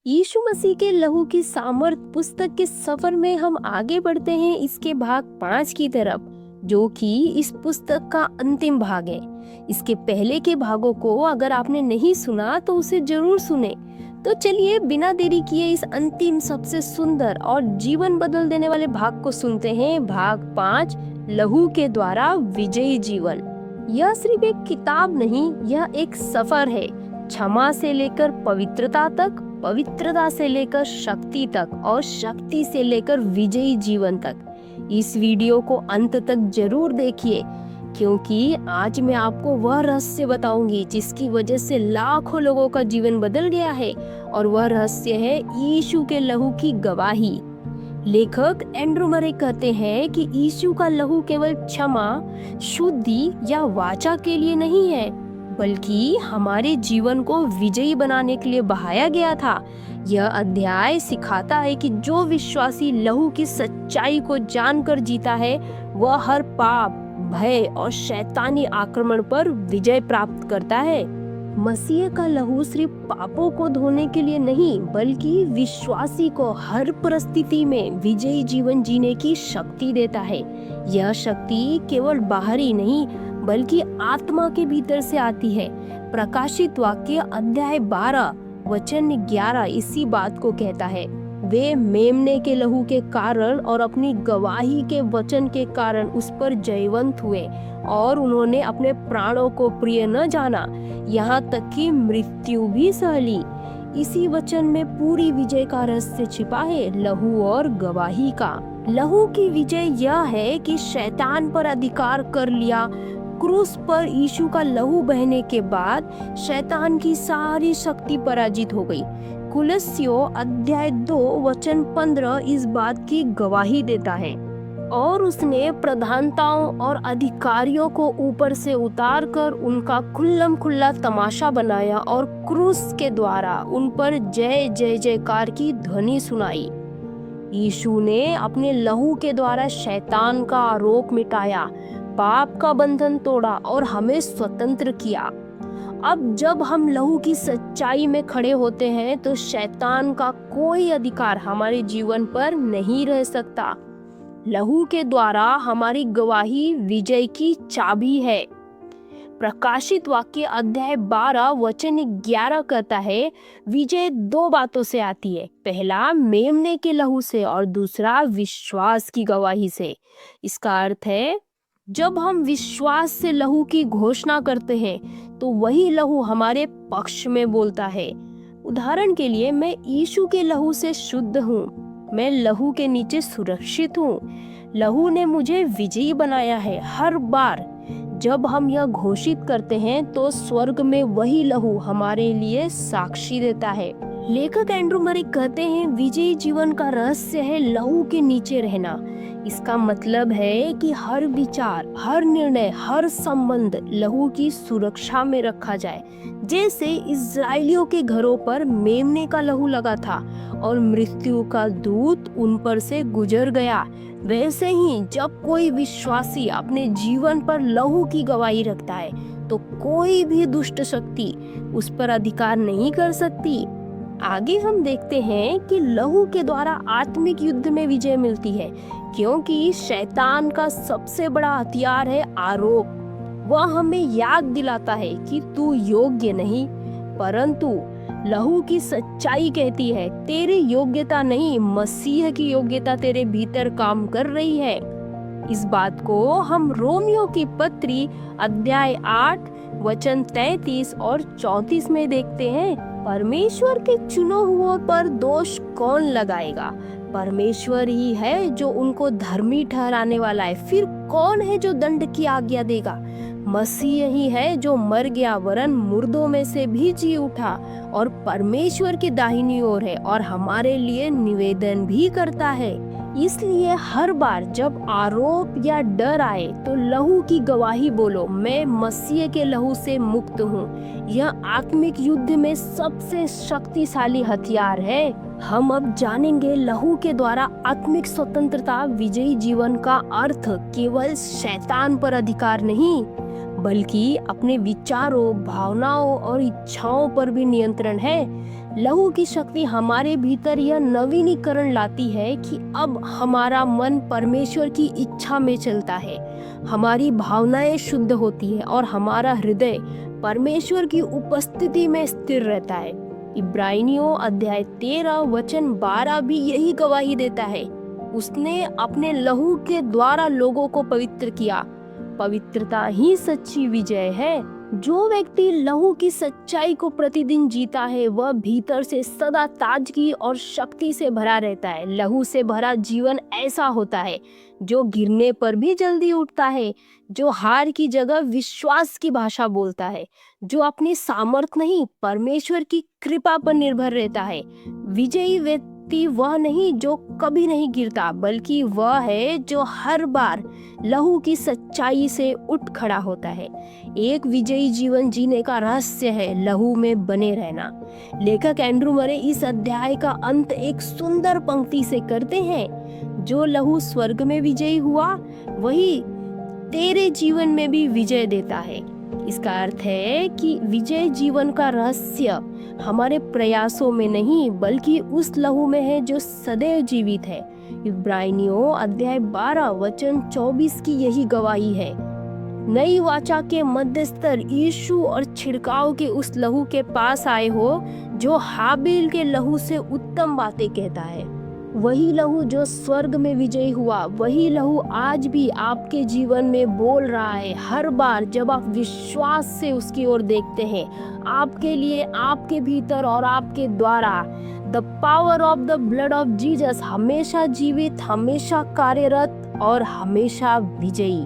यीशु मसीह के लहू की सामर्थ पुस्तक के सफर में हम आगे बढ़ते हैं इसके भाग 5 की तरफ, जो कि इस पुस्तक का अंतिम भाग है। इसके पहले के भागों को अगर आपने नहीं सुना तो उसे जरूर सुने। तो चलिए बिना देरी किए इस अंतिम सबसे सुंदर और जीवन बदल देने वाले भाग को सुनते हैं। भाग 5, लहू के द्वारा विजयी जीवन। यह सिर्फ एक किताब नहीं, यह एक सफर है, क्षमा से लेकर पवित्रता तक, पवित्रता से लेकर शक्ति तक और शक्ति से लेकर विजयी जीवन तक। इस वीडियो को अंत तक जरूर देखिए, क्योंकि आज मैं आपको वह रहस्य बताऊंगी जिसकी वजह से लाखों लोगों का जीवन बदल गया है, और वह रहस्य है यीशु के लहू की गवाही। लेखक एंड्रू मरे कहते हैं कि यीशु का लहू केवल क्षमा, शुद्धि या वाचा के लिए नहीं है, बल्कि हमारे जीवन को विजयी बनाने के लिए बहाया गया था। यह अध्याय सिखाता है कि जो विश्वासी लहू की सच्चाई को जानकर जीता है, वह हर पाप, भय और शैतानी आक्रमण पर विजय प्राप्त करता है। मसीह का लहू सिर्फ पापों को धोने के लिए नहीं, बल्कि विश्वासी को हर परिस्थिति में विजयी जीवन जीने की शक्ति देता है। यह शक्ति केवल बाहरी नहीं, बल्कि आत्मा के भीतर से आती है। प्रकाशित वाक्य अध्याय 12 वचन 11 इसी बात को कहता है। वे मेमने के लहू के कारण और अपनी गवाही के वचन के कारण उस पर जयवंत हुए, और उन्होंने अपने प्राणों को प्रिय न जाना, यहाँ तक कि मृत्यु भी सह ली। इसी वचन में पूरी विजय का रहस्य छिपा है, लहू और गवाही का। लहू की विजय यह है कि शैतान पर अधिकार कर लिया। क्रूस पर यीशु का लहू बहने के बाद शैतान की सारी शक्ति पराजित हो गई। कुलस्सियों अध्याय 2 वचन 15 इस बात की गवाही देता है। और उसने प्रधानताओं और अधिकारियों को ऊपर से उतार कर उनका खुल्लम खुल्ला तमाशा बनाया और क्रूस के द्वारा उन पर जय जय जयकार की ध्वनि सुनाई। यीशु ने अपने लहू के द्वारा शैतान का आरोप मिटाया, पाप का बंधन तोड़ा और हमें स्वतंत्र किया। अब जब हम लहू की सच्चाई में खड़े होते हैं तो शैतान का कोई अधिकार हमारे जीवन पर नहीं रह सकता। लहू के द्वारा हमारी गवाही विजय की चाबी है। प्रकाशित वाक्य अध्याय 12 वचन 11 कहता है, विजय 2 बातों से आती है, पहला मेमने के लहू से और दूसरा विश्वास की गवाही से। इसका अर्थ है, जब हम विश्वास से लहू की घोषणा करते हैं तो वही लहू हमारे पक्ष में बोलता है। उदाहरण के लिए, मैं यीशु के लहू से शुद्ध हूँ, मैं लहू के नीचे सुरक्षित हूँ, लहू ने मुझे विजयी बनाया है। हर बार जब हम यह घोषित करते हैं तो स्वर्ग में वही लहू हमारे लिए साक्षी देता है। लेखक एंड्रू मरे कहते हैं, विजयी जीवन का रहस्य है लहू के नीचे रहना। इसका मतलब है कि हर विचार, हर निर्णय, हर संबंध लहू की सुरक्षा में रखा जाए। जैसे इस्राएलियों के घरों पर मेमने का लहू लगा था और मृत्यु का दूत उन पर से गुजर गया, वैसे ही जब कोई विश्वासी अपने जीवन पर लहू की गवाही रखता है तो कोई भी दुष्ट शक्ति उस पर अधिकार नहीं कर सकती। आगे हम देखते हैं कि लहू के द्वारा आत्मिक युद्ध में विजय मिलती है, क्योंकि शैतान का सबसे बड़ा हथियार है आरोप। वह हमें याद दिलाता है कि तू योग्य नहीं, परंतु लहू की सच्चाई कहती है, तेरी योग्यता नहीं, मसीह की योग्यता तेरे भीतर काम कर रही है। इस बात को हम रोमियो की पत्री अध्याय 8 वचन 33 और 34 में देखते हैं। परमेश्वर के चुने हुओं पर दोष कौन लगाएगा? परमेश्वर ही है जो उनको धर्मी ठहराने वाला है। फिर कौन है जो दंड की आज्ञा देगा? मसीह ही है जो मर गया, वरन मुर्दों में से भी जी उठा और परमेश्वर की दाहिनी ओर है और हमारे लिए निवेदन भी करता है। इसलिए हर बार जब आरोप या डर आए तो लहू की गवाही बोलो, मैं मसीह के लहू से मुक्त हूँ। यह आत्मिक युद्ध में सबसे शक्तिशाली हथियार है। हम अब जानेंगे लहू के द्वारा आत्मिक स्वतंत्रता, विजयी जीवन का अर्थ केवल शैतान पर अधिकार नहीं, बल्कि अपने विचारों, भावनाओं और इच्छाओं पर भी नियंत्रण है। लहू की शक्ति हमारे भीतर यह नवीनीकरण लाती है कि अब हमारा मन परमेश्वर की इच्छा में चलता है, हमारी भावनाएं शुद्ध होती है और हमारा हृदय परमेश्वर की उपस्थिति में स्थिर रहता है। इब्रानियों अध्याय 13 वचन 12 भी यही गवाही देता है। उसने अपने लहू के द्वारा लोगों को पवित्र किया। पवित्रता ही सच्ची विजय है। जो व्यक्ति लहू की सच्चाई को प्रतिदिन जीता है वह भीतर से सदा ताजगी और शक्ति से भरा रहता है। लहू से भरा जीवन ऐसा होता है जो गिरने पर भी जल्दी उठता है, जो हार की जगह विश्वास की भाषा बोलता है, जो अपनी सामर्थ्य नहीं परमेश्वर की कृपा पर निर्भर रहता है। विजयी व्यक्ति वह नहीं जो कभी नहीं गिरता, बल्कि वह है जो हर बार लहू की सच्चाई से उठ खड़ा होता है। एक विजयी जीवन जीने का रहस्य है लहू में बने रहना। लेखक एंड्रू मरे इस अध्याय का अंत एक सुंदर पंक्ति से करते हैं, जो लहू स्वर्ग में विजयी हुआ वही तेरे जीवन में भी विजय देता है। इसका अर्थ है कि विजय जीवन का रहस्य हमारे प्रयासों में नहीं बल्कि उस लहू में है जो सदैव जीवित है। इब्रानियों अध्याय 12 वचन 24 की यही गवाही है। नई वाचा के मध्यस्तर यीशु और छिड़काव के उस लहू के पास आए हो जो हाबिल के लहू से उत्तम बातें कहता है। वही लहू जो स्वर्ग में विजयी हुआ, वही लहू आज भी आपके जीवन में बोल रहा है। हर बार जब आप विश्वास से उसकी ओर देखते हैं, आपके लिए, आपके भीतर और आपके द्वारा the power of the blood of Jesus हमेशा जीवित, हमेशा कार्यरत और हमेशा विजयी।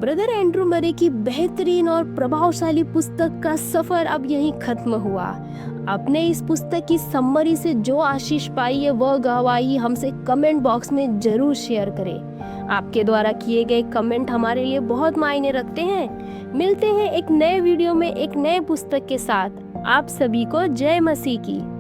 ब्रदर एंड्रू मरे की बेहतरीन और प्रभावशाली पुस्तक का सफर अब यहीं खत्म हुआ। आपने इस पुस्तक की समरी से जो आशीष पाई है वह गवाही हमसे कमेंट बॉक्स में जरूर शेयर करें। आपके द्वारा किए गए कमेंट हमारे लिए बहुत मायने रखते हैं। मिलते हैं एक नए वीडियो में एक नए पुस्तक के साथ। आप सभी को जय मसीह की।